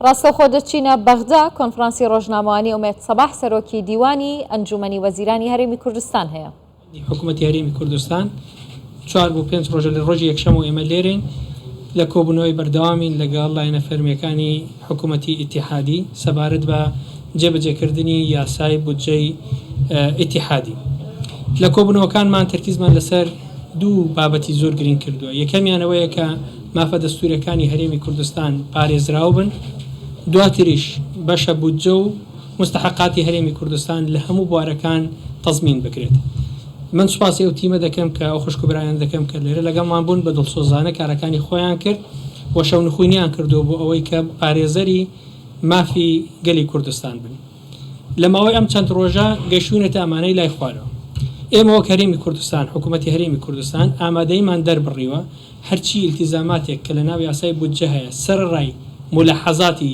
ڕاستەوخۆ دەچینە بەغدا کۆنفرانسی ڕۆژنامەوانی ئومێد سەباح سەرۆکی دیوانی ئەنجومەنی وەزیرانی هەرێمی کوردستان هەیە. حکوومەتی هەرێمی کوردستان 4 بۆ 5 ڕۆژە لە ڕۆژی یەکشەمە ئێمە لێرەین لە کۆبوونەوەی بەردەوامین لەگەڵ لایەنە فەرمیەکانی حکوومەتی ئیتیحادی سەبارەت بە جێبەجێکردنی یاسای بودجەی ئیتیحادی. لە کۆبوونەوەکانمان تەرکیزمان لەسەر دوو بابەتی زۆر گرنگ کردووە. یەکەمیانەوەیە کە مافە دەستوورەکانی هەرێمی کوردستان پارێزراو بن، دواتریش بەشە بودجە و مستحقاتی هەرێمی کوردستان لە هەموو بوارەکان تەزمین بکرێت. من سوپاسی ئەو تیمە دەکەم کە ئەو خوشکبرایان دەکەم کە لێرە لەگەڵمان بوون بە دڵسۆزانە کارەکانی خۆیان کرد و شەونخوینیان کردو بۆ ئەوەی کە پارێزەری مافی گەلی کوردستان بن. لە ماوەی ئەم چەند ڕۆژە گەیشتوونەتە ئەمانەی لای خوارەوە. ئێمە وەک هەرێمی کوردستان، حکوومەتی هەرێمی کوردستان ئامادەیمان دەربڕیوە هەرچی ئیلتیزاماتێک کە لە ناو یاسای بودجە هەیە سەرڕای ملاحەزاتی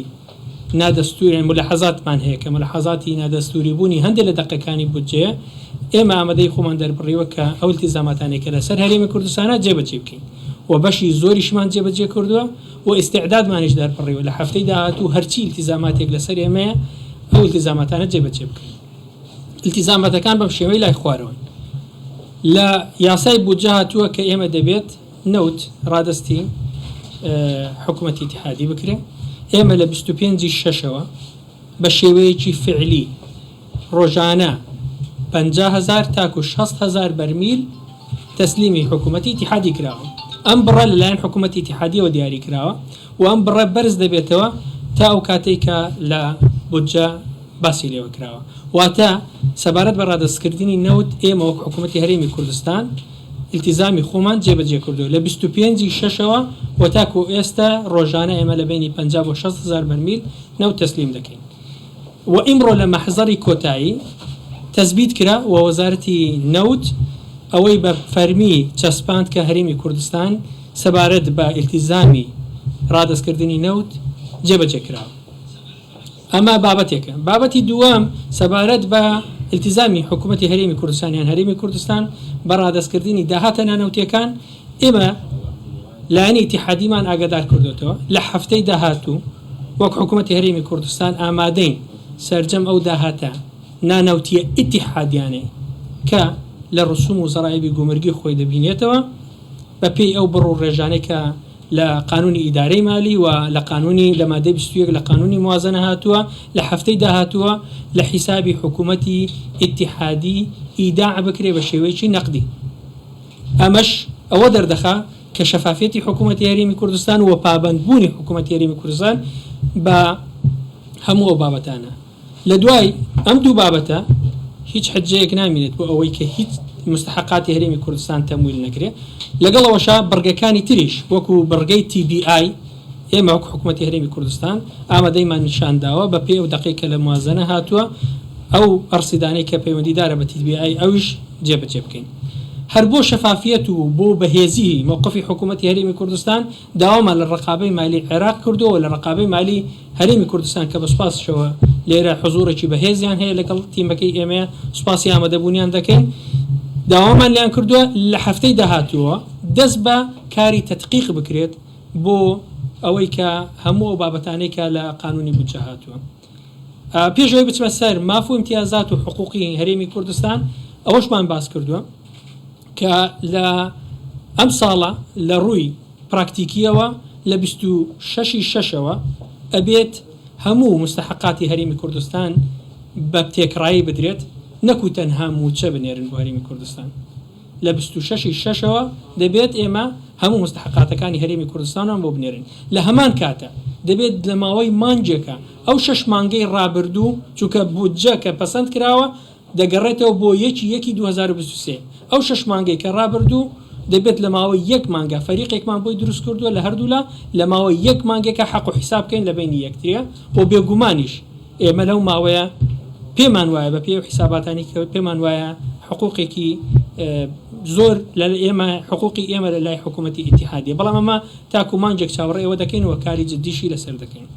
نادەستوری ملاحەزاتمان هەیە کە ملاحەزاتی نادەستوری بوونی هەندێک لە دەقەکانی بودجەیە ئێمە ئامادەی خۆمان دەربڕیوە کە ئەو ئیلتیزاماتانێک کە لەسەر هەرێمی کوردستانە جێبەجێ بکەین و بەشی زۆریشمان جێبەجێ کردووە و ئیستعدادمانیش دەربڕیوە لە هەفتەی داهاتوو هەرچی ئیلتیزاماتێک لەسەر ئێمەیە ئەو ئیلتیزاماتانە جێبەجێ بکەین. ئیلتیزاماتەکان بەم شێوەی لای خوارەوەن. لە یاسای بودجە هاتووە کە ئێمە دەبێت نەوت ڕادستی حکوومەتی ئیتیحادی بکرێ. ئێمە لە 25 شەشەوە بە شێوەیەکی فعلی ڕۆژانە 50,000 تاکو 60,000 بەرمیل تەسلیمی حکوومەتی ئیتیحادی کراوە. ئەم بڕە لەلایەن حکوومەتی ئیتیحادیەوە دیاری کراوە و ئەم بڕە بەرز دەبێتەوە تا ئەو کاتێک کە لە بودجە باسی لێوە کراوە. واتە سەبارەت بە ڕادەستکردنی نەوت ئێمە وەک حکوومەتی هەرێمی کوردستان ئیلتیزامی خۆمان جێبەجێ کردووە لە 25 شەشەوە و تاکو ئێستا ڕۆژانە ئێمە لە بینی 50 بۆ 60,000 بەرمیل نەوت تەسلیم دەکەین. و ئیمڕۆ لە مەحزەری کۆتایی تەثبیت کرا و وەزارەتی نەوت ئەوەی بە فەرمی چەسپاند کە هەرێمی کوردستان سەبارەت بە ئیلتیزامی ڕادەستکردنی نەوت جێبەجێ کراوە. ئەمە بابەتێکە. بابەتی دووەم سەبارەت بە ئیلتیزامی حکوومەتی هەرێمی کوردستان یان هەرێمی کوردستان بە ڕادەستکردنی داهاتە نانەوتیەکان ئێمە لایەنی ئیتیحادیمان ئاگادار کردوێتەوە لە هەفتەی داهاتوو وەک حکوومەتی هەرێمی کوردستان ئامادەین سەرجەم ئەو داهاتە نانەوتیە ئیتیحادیانەی کە لە ڕسوم و زەرایبی گومرگی خۆی دەبینێتەوە بە پێی ئەو بڕ و ڕێژانەی کە لە قانونی ئیدارەی مالی و لە قانونی لە مادەی 21 لە قانونی موازنە هاتووە لە هەفتەی داهاتووە لە حیسابی حکوومەتی ئیتیحادی ئیداع بکرێ بە شێوەیەکی نەقدی. ئەمەش ئەوە دەردەخا کە شەفافیەتی حکوومەتی هەرێمی کوردستان و پابەندبوونی حکوومەتی هەرێمی کوردستان بە هەموو ئەو بابەتانە. لە دوای ئەم دوو بابەتە هیچ حجەیەک نامێنێت بۆ ئەوەی کە هیچ مستحقاتی هەرێمی کوردستان تەمویل نەکرێت. لەگەڵەوەشا بڕگەکانی تریش وەکو بڕگەی TBI ئێمە وەکو حکوومەتی هەرێمی کوردستان ئامادەیمان نیشانداوە بە پێی ئەو دەقەیەکە لە موازنە هاتووە ئەو ئەرسیدانەی کە پەیوەندیدارە بە TBI ئەویش جێبەجێ بکەین. هەر بۆ شەفافیەت و بۆ بەهێزی موقفی حکوومەتی هەرێمی کوردستان داوامان لە ڕقابەی مالی عێراق کردووە لە ڕقابەی مالی هەرێمی کوردستان کە بە سوپاسشەوە لێرە حزوورێکی بەهێزیان هەیە لەگەڵ تیمەکەی ئێمە سوپاسی ئامادەبوونیان دەکەین. داوامان لیان کردووە لە هەفتەی داهاتووە دەست بە کاری تەدقیق بکرێت بۆ ئەوەی کە هەموو ئەو بابەتانەی کە لە قانونی بودجە هاتووە. پێشەوەی بچمە سەر ماف و امتیازات و حقوقی هەرێمی کوردستان ئەوەشمان باس کردووە کە لە ئەم ساڵە لە ڕووی پراکتیکیەوە لە 26 شەشەوە ئەبێت هەموو مستحقاتی هەرێمی کوردستان بە تێکڕایی بدرێت نەکو تەنها موچە بنێرن بۆ هەرێمی کوردستان. لە 26 شەشەوە دەبێت ئێمە هەموو مستحقاتەکانی هەرێمی کوردستانان بۆ بنێرن. لە هەمان کاتە دەبێت لە ماوەی مانجێکە ئەو 6 مانگەی ڕابردوو چونکە بودجە کە پەسەند کراوە دەگەڕێتەوە بۆ 1/1/2023 ئەو 6 مانگەی کە ڕابردوو دەبێت لە ماوەی 1 مانگە فەریقێکمان بۆی دروست کردووە لە هەردوولا لە ماوەی 1 مانگێکە حەق و حیساب بکەین لە بینی یەکتریە و بێگومانیش ئێمە لەو ماوەیە پێمان وایە بە پێ حیساباتانی کە پێمان وایە حقوقێکی زۆر لە ئێمە حقوقی ئێمە لە لای حکوومەتی ئیتیحادیە بەڵام ئەمە تاکو مانجێک چاوەڕێ ئەوە دەکەین و کاری جددیشی لەسەر دەکەین.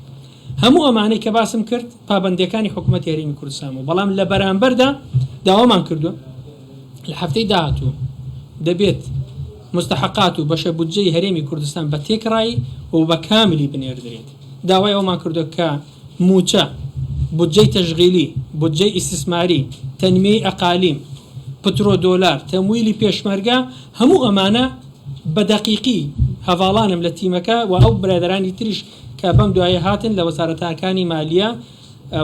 هەموو ئەمانەی کە باسم کرد پابەندەکانی حکوومەتی هەرێمی کوردستان و بەڵام لە بەرامبەردا داوامان کردووە لە هەفتەی داهاتوو دەبێت مستحقات و بەشە بودجەی هەرێمی کوردستان بە تێکڕایی و بە کاملی بنێردرێت. داوای ئەومان کردو کە موچە بودجەی تەشغیلی بودجەی ئیستثماری تەنمیەی ئەقالیم پترۆ دۆلار تەمویلی پێشمەرگە هەموو ئەمانە بە دەقیقی هەواڵانم لە تیمەکە و ئەو برادرانی تریش کە بەم دوایە هاتن لە وەزارەتەکانی مالیە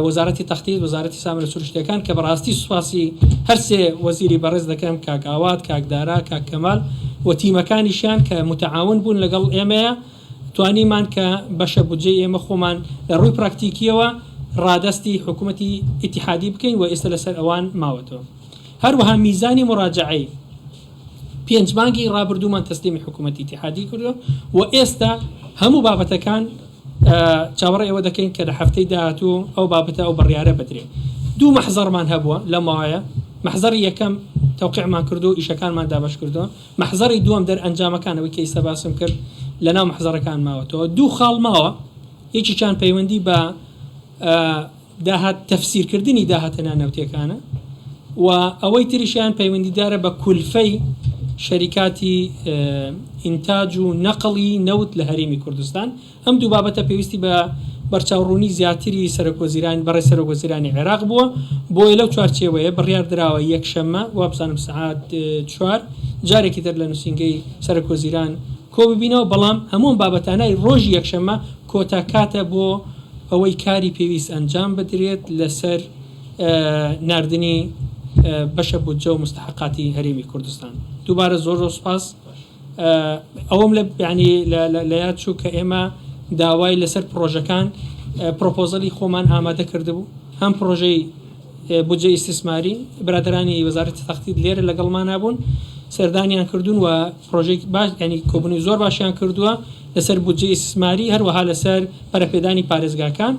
وەزارەتی تەختیت وەزارەتی سامانە سروشتەکان کە بەڕاستی سوپاسی هەرسێ وەزیری بەڕێز دەکەم کاک ئاوات کاک دارا کاک کەمال و تیمەکانیشیان کە متعاون بوون لەگەڵ ئێمەیە توانیمان کە بەشە بودجەی ئێمە خۆمان لە ڕووی پراکتیکیەوە ڕادستی حکوومەتی ئیتیحادی بکەین و ئێستا لەسەر ئەوان ماوەتەوە. هەروەها میزانی مراجعەی 5 مانگی ڕابردوومان تەسلیمی حکوومەتی ئیتیحادی کردو و ئێستا هەموو بابەتەکان چاوەڕێ ئێوە دەکەین کە لە هەفتەی داهاتوو ئەو بابەتە ئەو بڕیارە بدرێت. 2 مەحزەرمان هەبووە لە ماوەیە مەحزەری یەکەم تەوقیعمان کردو ئیشەکانمان دابەش کردو مەحزەری دووەم دەرئەنجامەکانەوەی کە ئێستا باسم کرد لەناو مەحزەرەکان ماوەتەوە 2 خاڵ ماوە یەکیان پەیوەندی بە داهات تەفسیرکردنی داهاتە ناوتیەکانە و ئەوەی تریشیان پەیوەندیدارە بە کولفەی شەریکاتی ئینتاج و نەقڵی نەوت لە هەرێمی کوردستان ئەم دوو بابەتە پێویستی بە بەرچاوڕوونی زیاتری سەرۆکوەزیرانی بەڕێ سەرۆکوەزیرانی عێراق بووە بۆی لەو چوارچێوەیە بڕیار درراوە یەکشەممە وابزانم سعات 4 جارێکی تر لە نووسینگەی سەرۆکوەزیران کۆ ببینەوە بەڵام هەموو بابەتانای ڕۆژی یەکشەممە کۆتا کاتە بۆ ئەوەی کاری پێویست ئەنجام بدرێت لەسەر ناردنی بەشە بودجە و مستحقاتی هەرێمی کوردستان. دووبارە زۆر سوپاس ئەوەم لە ینی لە یاد چوو کە ئێمە داوای لەسەر پرۆژەکان پرۆپۆزەلی خۆمان ئامادە کردبوو هەم پرۆژەی بودجە ئیستثماری برادرانی وەزارەتی تەختیت لێرە لەگەڵمان نابوون سەردانیان کردوون و پرۆژێک باش ینی کۆبوونی زۆر باشیان کردووە لەسەر بودجە ئیستثماری هەروەها لەسەر پەرەپێدانی پارێزگاکان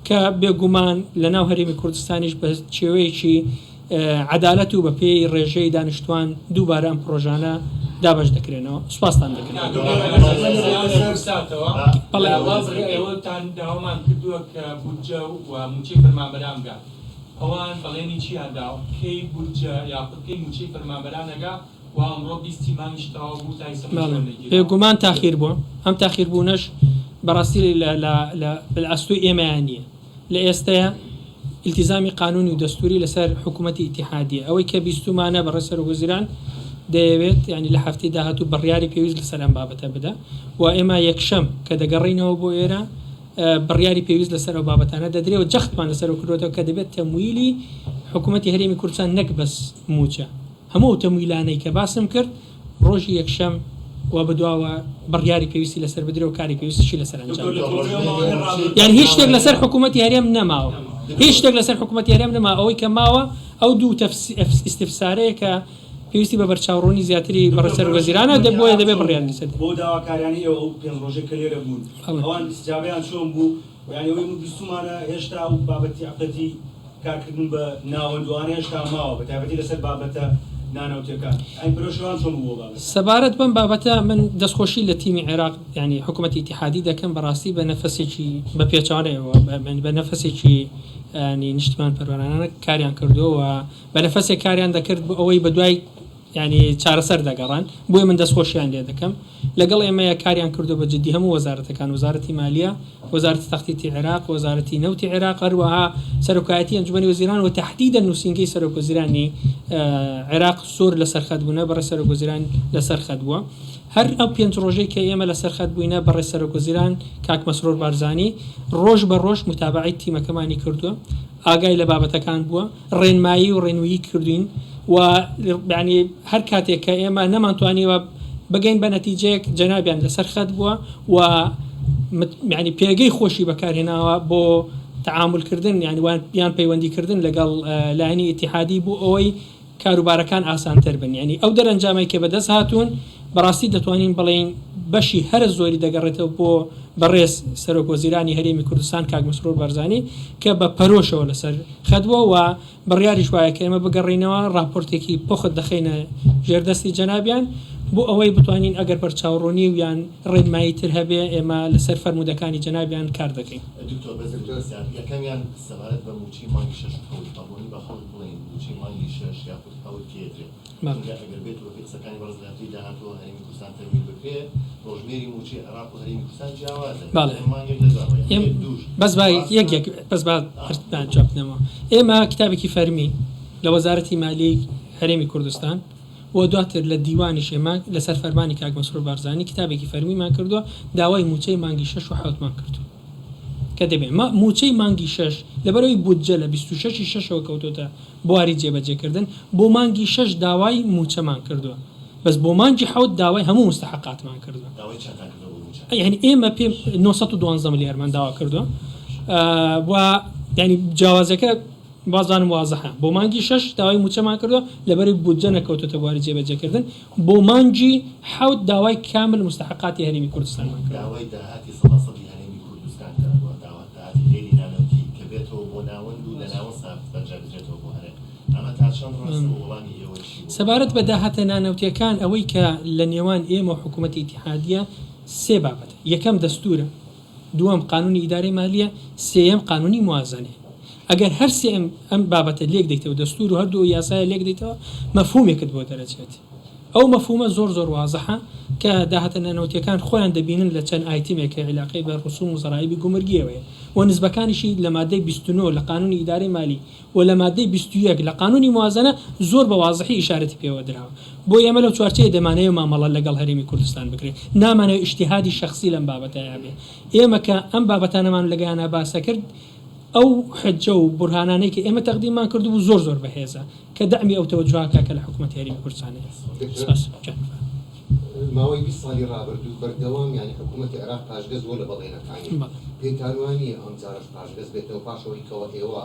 کە بێگومان لەناو هەرێمی کوردستانیش بە شێوەیەکی عدالەت و بە پێی ڕێژەی دانیشتوان دووبارە ئەم پرۆژانە دابش دەکرێنەوە سوپاسان دەکرێن. ئێوەتان داوامان کردووە کە بودجە و موچەی فەرمانبەرانگا ئەوان بەڵێنی چیاندا کەی بودجە یاخودکەی موچەی فەرمانبەرانەگا و ئەمڕۆ 20 مانگیش تەواو بوو تا ئێستا بێگومان تاخیر بووە ئەم تاخیربوونەش بەڕاستی لە ئەستوی ئێمەیان نییە لە ئێستەیە التزامی قانونی و دەستوری لەسەر حکوومەتی ئیتیحادیە ئەوەی کە 20 مانە بەڕێ سەرۆکوەزیران دەیەوێت ینی لە هەفتەی داهاتوو بڕیاری پێویست لەسەر ئەم بابەتە بدە و ئێمە یەکشەم کە دەگەڕینەوە بۆ ئێرە بڕیاری پێویست لەسەر ئەو بابەتانە دەدرێت و جەختمان لەسەر کردوەوە کە دەبێت تەمویلی حکوومەتی هەرێمی کوردستان نەک بەس موچە هەموو تەمویلانەی کە باسم کرد ڕۆژی یەکشەم و بەدواوە بڕیاری پێویستی لەسەر بدرێت و کاری پێویستیشی لەسەر ئەنجام یان هیچ شتێک لەسەر حکوومەتی هەرێم نەماوە هیچ شتێک لەسەر حکوومەتی هەرێم نەما ئەوەی کە ماوە ئەو دوو ئیستفسارەیە کە پێویستی بە بەرچاوڕوونی زیاتری بەڕێ سەرۆکوەزیرانە بۆیە دەبێت بڕیار لەسەر بۆ داواکاریانی ئەو 5 ڕۆژێک کە لێرە بوون ئەوان استجابەیان چۆن بوو یعنی ئەوەی 20 مانە هێشتا و بابەتی عقدەتی کارکردن بە ناوەندوانە هێشتا ماوە بە تایبەتی لەسەر بابەتە نانەوتەکان ئەی پرۆژەوان چۆن بوو بابەت سەبارەت بەم بابەتە من دەستخۆشی لە تیمی عێراق ینی حکوومەتی ئیتیحادی دەکەم بەڕاستی بە نەفەسێکی بە پێچارەوە بە نەفەسێکی ینی نیشتمان پەروەرانە کاریان کردووە بە نەفەسێک کاریان دەکرد بۆ ئەوەی بەدوای ینی چارەسەر دەگەڕان بۆیە من دەستخۆشیان لێ دەکەم لەگەڵ ئێمەیە کاریان کردو بە جددی هەموو وەزارەتەکان وەزارەتی مالیە وەزارەتی تەختیتی عێراق وەزارەتی نەوتی عێراق هەروەها سەرۆکایەتی ئەنجومەنی وەزیران و تەحدیدەن نووسینگەی سەرۆکوەزیرانی عێراق سۆر لە سەرخەت بوونە بەڕێ سەرۆکوەزیران لە سەرخەت بووە هەر ئەو 5 ڕۆژەی کە ئێمە لە سەرخەت بووینە بەڕێ سەرۆکوەزیران کاک مەسرۆر بارزانی ڕۆژ بە ڕۆژ متابعەی تیمەکەمانی کردووە ئاگای لە بابەتەکان بووە ڕێنمایی و ڕێنوویی کردوین و ینی هەر کاتێک کە ئێمە نەمانتوانیوە بگەین بە نەتیجەیەک جەنابیان لەسەر خەت بووە و ینی پێگەی خۆشی بەکارهێناوە بۆ تعاملکردن ینی یان پەیوەندیکردن لەگەڵ لایەنی ئیتیحادی بوو ئەوەی کاروبارەکان ئاسانتر بن ینی ئەو دەرەنجامی کە بەدەست هاتوون بەڕاستی دەتوانین بڵین بەشی هەر زۆری دەگەڕێتەوە بۆ بەڕێز سەرۆکوەزیرانی هەرێمی کوردستان کاک مەسرۆر بارزانی کە بە پەرۆشەوە لەسەر خەتبووە و بڕیاریش وایە کە ئێمە بگەڕینەوە راپۆرتێکی پۆخت دەخینە ژێردەستی جەنابیان بۆ ئەوەی بتوانین ئەگەر بەرچاوڕوونی و یان ڕێنمایی تر هەبێ ئێمە لەسەر فەرمودەکانی جەنابیان کار دەکەین. دکتۆر بەزر یەکەمیان سەبارەت بە موچی مانگی 6 قبولی بە خەڵک بڵین موچی مانگی 6 یا قەوت کێدرێت ئەگەر بێت وە قسەکانی بەڕزگاتی داهاتوە هەرێمی کوردستان تەمین بکرێت ڕۆژمێری موچی عێراق و هەرێمی کوردستان جیاوازە مانگێک لەداوە بەس جوابنەوە ئێمە کتابێکی فەرمی لە وەزارەتی مالیەی هەرێمی کوردستان و دواتر لە دیوانی شێمە لەسەر فەرمانی کاک مەسرور بارزانی کتابێکی فەرمیمان کردووە داوای موچەی مانگی 6 و 7مان کردو کە دەبێت موچەی مانگی 6 لەبەرەوەی بودجە لە 26 شەشەوە کەوتۆتە بواری جێبەجێکردن بۆ مانگی 6 داوای موچەمان کردووە بەس بۆ مانگی 7 داوای هەموو مستحقاتمان کردووە یعنی ئێمە پێ 912 ملیارمان داوا کردووە و ینی جیاوازەکە بازانم وازەحە بۆ مانگی 6 داوای موچەمان کردووە لەبەری بودجە نەکەوتۆتە بواری جێبەجێکردن بۆ مانگی 7 داوای کامل مستحقاتی هەرێمی کوردستانمان کردووە داوای داهاتی سەڵاسەتی هەرێمی کوردستان کردووە داهاتی هێری نانەوتی کە بێتەوە بۆ ناوەند و لە ناوە سافت بەرجابێتەوە بۆ هەرێم ئەمە تا چەند ڕاست وڵامی ئێوە سەبارەت بە داهاتە نانەوتیەکان ئەوەی کە لە نێوان ئێمە و حکوومەتی ئیتیحادیە سێ بابەتە یەکەم دەستورە دووەم قانونی ئیدارەی مالیە سێەم قانونی موازنە ئەگەر هەر سێم ئەم بابەتە لێک دەیتەوە دەستور و هەردوو یاسایە لێک دەیتەوە مەفهومێکت بۆ دەرەچێت ئەو مەفهومە زۆر وازەحە کە داهاتە نانەوتیەکان خۆیان دەبینن لە چەند ئایتیمێکە علاقەی بە ڕسوم و زەرایبی گومرگیەوەیە و نسبەکانیشی لە مادەی 29 لە قانونی ئیدارەی مالی و لە مادەی 21 لە قانونی موازنە زۆر بە وازەحی ئیشارەتی پێوە درراوە بۆ ئێمە لەو چوارچەیە دەمانەیە مامەڵە لەگەڵ هەرێمی کوردستان بکرێت نامانەوە ئیجتیهادی شەخسی لەم بابەتەیە بێ ئێمە کە ئەم بابەتانەمان لەگەیانە باسە کرد ئەو حجە و بورهانانەی کە ئێمە تەقدیمان کردو بوو زۆر بەهێزە کە دەعمی ئەو تەوەجوهاکە کە لە حکوومەتی هەرێمی کوردستانەیە ماوەی 20 ساڵی ڕابردوو بەردەوام یانی حکوومەتی عێراق پاشگەز بۆ لە بەڵێنەکانی پێکانوانیە ئەم جارش پاشگەز بێتەوە پاشەوەی کەوە ئێوە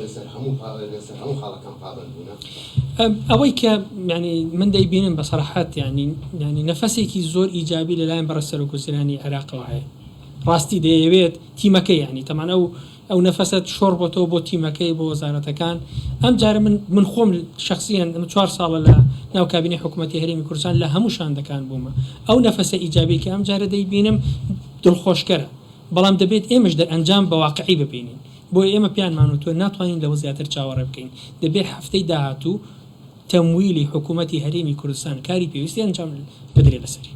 لەسەر هەموو خاڵەکان پابند بوونە ئەوەی کە ینی من دەیبینم بە سەراحەت ینی نەفەسێکی زۆر ئیجابی لەلایەن بەڕە سەرۆکوزیرانی عێراقەوە هەیە ڕاستی دەیەوێت تیمەکەی ینی تەمان ئەو نەفەسەت شۆڕ بۆتەوە بۆ تیمەکەی بۆ وەزارەتەکان ئەم جارە من خۆم شخصیان 4 ساڵە لە ناو کابینی حکوومەتی هەرێمی کوردستان لە هەموو شاندەکان بوومە ئەو نەفەسە ئیجابی کە ئەم جارە دەیبینم دڵخۆشکەرە بەڵام دەبێت ئێمەش دەرئەنجام بە واقعی ببینین بۆ ئێمە پیانمان وتوە ناتوانین لەوە زیاتر چاوەڕێ بکەین دەبێت هەفتەی داهاتوو تەمویلی حکوومەتی هەرێمی کوردستان کاری پێویستی ئەنجام بدرێت لەسەری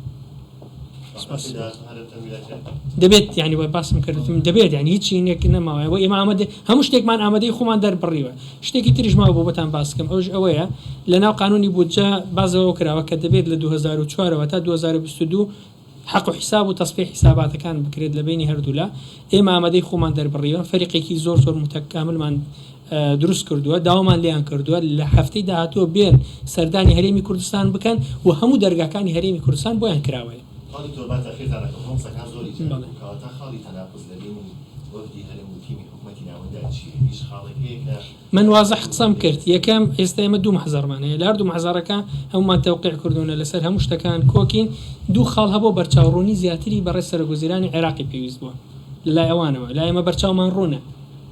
دەبێت ینی بە باسم کردم دەبێت ینی هیچ نێک نەماوە ئێمە ئامادە هەموو شتێکمان ئامادەی خۆمان دەربڕیوە شتێکی تریژماوە بۆ بەتان باسکەم ئەوش ئەوەیە لە ناو قانونی بودجە بازەوە کراوە کە دەبێت لە 2004 تا 2022 حق و حساب و تەصفیح حساباتەکان بکرێت لە بینی هەردوولا ئێمە ئامادەی خۆمان دەربڕیوە فەریقێکی زۆر متکاملمان دروست کردووە داوامان لیان کردووە لە هەفتەی داهاتوە بێن سەردانی هەرێمی کوردستان بکەن و هەموو دەرگاکانی هەرێمی کوردستان بۆیان کراوەیە من وازح قسم کرد یەکەم ئێستا ئێمە 2 محزەرمانەیە لە 2 محزارەکە هەمومان تەوقیع کردوونە لەسەر هەموو شتەکان کۆکین 2 خاڵ هەبوو بەرچاوڕوونی زیاتری بەڕێ سەرۆکوزیرانی عێراقی پێویست بووە لای ئەوانەوە لای ئێمە بەرچاومان ڕوونە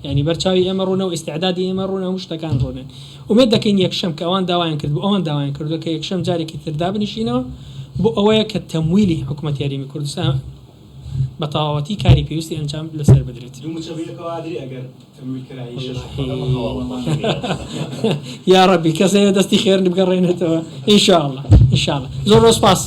ینی بەرچاوی ئێمە ڕوونە و ئیستعدادی ئێمە ڕوونە هەموو شتەکان ڕوونن ومێد دەکەین یەکشەم کە ئەوان داوایان کرد بۆ ئەوان داوایان کردووە کە یەکشەم جارێکی تردا بنیشینەوە بۆ ئەوەیە کە تەمویلی حکوومەتی هەرێمی کوردستان بە تەواوەتی کاری پێویستی ئەنجام لەسەر بدرێت یا ڕەبی کەسێ دەستی خێر بگەڕێنێتەوە ئینشاءالله زۆر سپاس